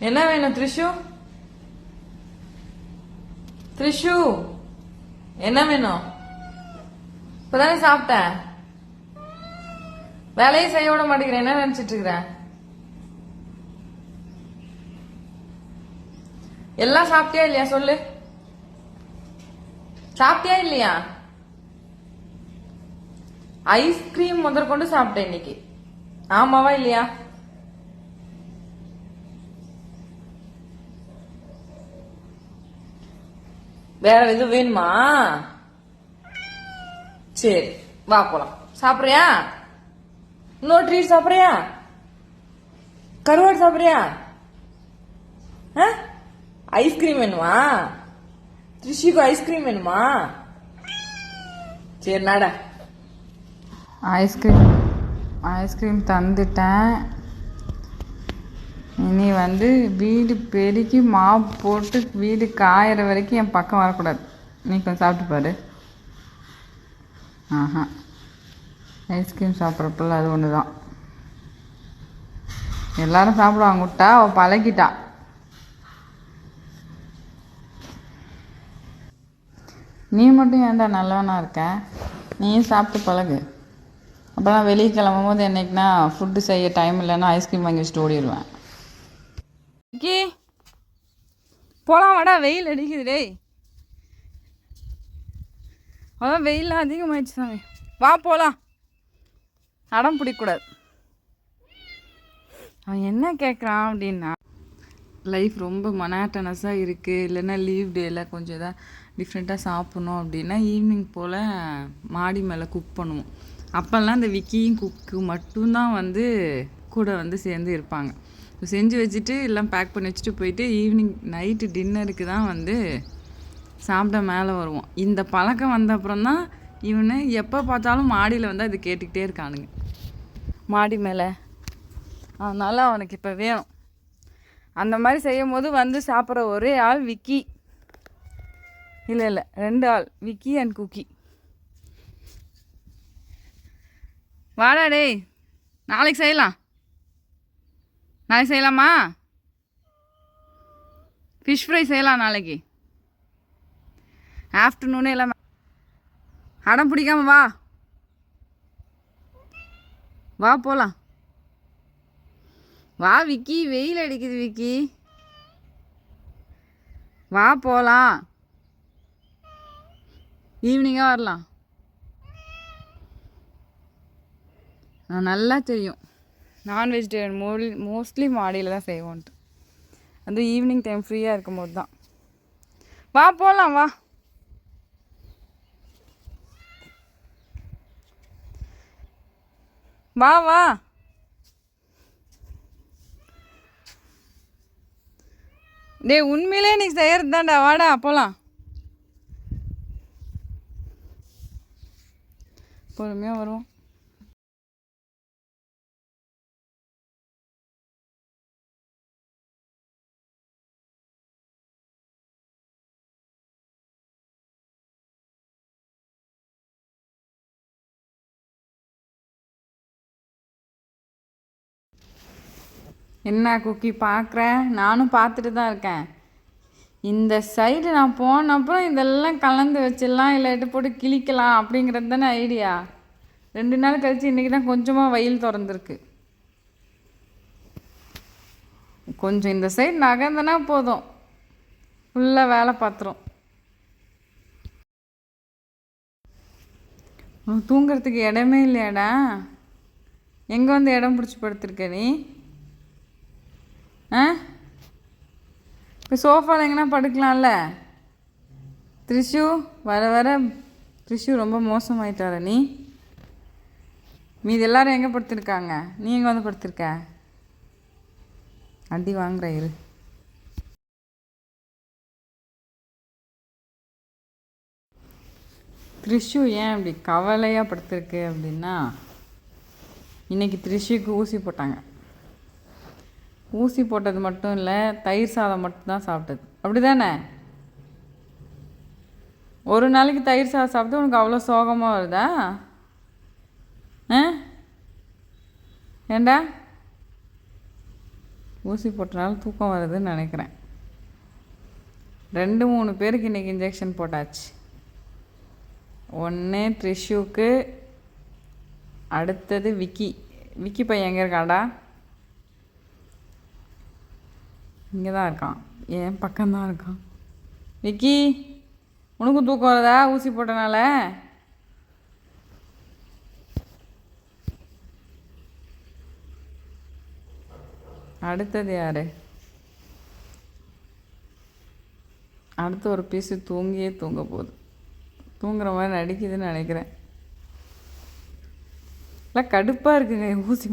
என்ன வேணும் த்ரிஷு? த்ரிஷு என்ன வேணும்? இப்பதானே சாப்பிட்ட, வேலையை செய்ய விட மாட்டேங்கிறேன். என்ன நினைச்சிட்டு இருக்கிற? எல்லாம் சாப்பிட்டியா இல்லையா சொல்லு. சாப்பிட்டியா இல்லையா? ஐஸ்கிரீம் முதற்கொண்டு சாப்பிட்டேன் இன்னைக்கு. ஆமாவா இல்லையா? வேற எதுவும் வேணுமா? சரி வா போலாம். சாப்பிடுறியா? இன்னொரு ட்ரீட் சாப்பிடுறியா? கருவாடு சாப்பிடுறியா? ஐஸ்கிரீம் வேணுமா? த்ரிஷிக்கு ஐஸ்கிரீம் வேணுமா? சரி நட. ஐஸ்கிரீம் தந்துட்டேன். இனி வீடு பெருக்கி மாவு போட்டு வீடு காயிற வரைக்கும் என் பக்கம் வரக்கூடாது. நீ கொஞ்சம் சாப்பிட்டு பாரு. ஆஹா, ஐஸ்கிரீம் சாப்பிட்றப்பல அது ஒன்று தான். எல்லாரும் சாப்பிடுவாங்க விட்டா, அவள் பழகிட்டா. நீ மட்டும் ஏன்டா நல்லவனா இருக்க? நீயும் சாப்பிட்டு பழகு. அப்போலாம் வெளியே கிளம்பும் போது என்னைக்குன்னா ஃபுட்டு செய்ய டைம் இல்லைன்னா ஐஸ்கிரீம் வாங்கி வச்சுட்டு ஓடிடுவேன். போலாம் வாடா, வெயில் அடிக்குது டேய். அதான் வெயிலாம் அதிகமாகிடுச்சு சாமி. வா போகலாம். அடம் பிடிக்கக்கூடாது. அவன் என்ன கேட்குறான் அப்படின்னா, லைஃப் ரொம்ப மொனாட்டனஸாக இருக்குது, இல்லைன்னா லீவ் டேயில் கொஞ்சம் எதாவது டிஃப்ரெண்ட்டாக சாப்பிட்ணும் அப்படின்னா ஈவினிங் போல் மாடி மேலே குக் பண்ணுவோம். அப்போல்லாம் இந்த விக்கியும் குக்கு மட்டும்தான் கூட சேர்ந்து இருப்பாங்க. செஞ்சு வச்சுட்டு எல்லாம் பேக் பண்ணி வச்சுட்டு போயிட்டு ஈவினிங் நைட்டு டின்னருக்கு தான் சாப்பிட மேலே வருவோம். இந்த பழக்கம் வந்த அப்புறம் தான் இவனு எப்போ பார்த்தாலும் மாடியில் அது கேட்டுக்கிட்டே இருக்கானுங்க மாடி மேலே. அதனால் அவனுக்கு இப்போ வேணும். அந்த மாதிரி செய்யும் போது சாப்பிட்ற ஒரே ஆள் விக்கி. இல்லை 2 ஆள், விக்கி அண்ட் குக்கி. வாடா டேய், நாளைக்கு செய்யலாம். நாளைக்கு செய்யலாமா? ஃபிஷ் ஃப்ரை செய்யலாம் நாளைக்கு ஆஃப்டர்நூனே. எல்லாம் அடம் பிடிக்காம வா வா போகலாம். வா விக்கி, வெயில் அடிக்குது விக்கி. வா போகலாம். ஈவினிங்காக வரலாம். நல்லா தெரியும் நான் வெஜிடேரியன் மோஸ்ட்லி மாடியில் தான் செய்வோன்ட்டு. ஈவினிங் டைம் ஃப்ரீயாக இருக்கும் போது தான். வா போகலாம் வா. வா வா. டேய் உண்மையிலே நீ செய்கிறது தான்டா. வாடா போகலாம். பொறுமையாக வருவோம். என்ன குக்கி பார்க்குற? நானும் பார்த்துட்டு தான் இருக்கேன். இந்த சைடு நான் போனப்புறம் இதெல்லாம் கலந்து வச்சிடலாம், இல்லாட்டி போட்டு கிழிக்கலாம் அப்படிங்கிறது தானே ஐடியா. 2 நாள் கழித்து இன்றைக்கி தான் கொஞ்சமாக வெயில் திறந்துருக்கு. கொஞ்சம் இந்த சைடு நகர்ந்தனா போதும், ஃபுல்லாக வேலை பார்த்துரும். தூங்கிறதுக்கு இடமே இல்லையாடா? எங்கே இடம் பிடிச்சி படுத்துருக்க நீ? இப்போ சோஃபாவில் எங்கன்னா படுக்கலாம்ல? த்ரிஷு வர த்ரிஷு ரொம்ப மோசமாயிட்டார நீ. மீது எல்லாரும் எங்கே படுத்துருக்காங்க? நீ எங்கே படுத்துருக்க? அடி வாங்குற இரு. த்ரிஷு ஏன் அப்படி கவலையாக படுத்துருக்கு அப்படின்னா, இன்றைக்கி த்ரிஷுக்கு ஊசி போட்டாங்க. ஊசி போட்டது மட்டும் இல்லை, தயிர் சாதம் மட்டும்தான் சாப்பிட்டது. அப்படி தானே? ஒரு நாளைக்கு தயிர் சாதம் சாப்பிட்டு உனக்கு அவ்வளோ சோகமாக வருதா? ஏண்டா ஊசி போட்டனால தூக்கம் வருதுன்னு நினைக்கிறேன். 2-3 பேருக்கு இன்றைக்கி இன்ஜெக்ஷன் போட்டாச்சு. ஒன்று த்ரிஷுக்கு, அடுத்தது விக்கி பையன் எங்கே இருக்காடா? இங்கே தான் இருக்கான், என் பக்கம்தான் இருக்கான். விக்கி, உனக்கும் தூக்கம் வருதா ஊசி போட்டனால? அடுத்தது யார்? அடுத்து ஒரு பீஸு தூங்கியே தூங்க போகுது. தூங்குற மாதிரி நடிக்குதுன்னு நினைக்கிறேன். இல்லை கடுப்பாக இருக்குங்க ஊசி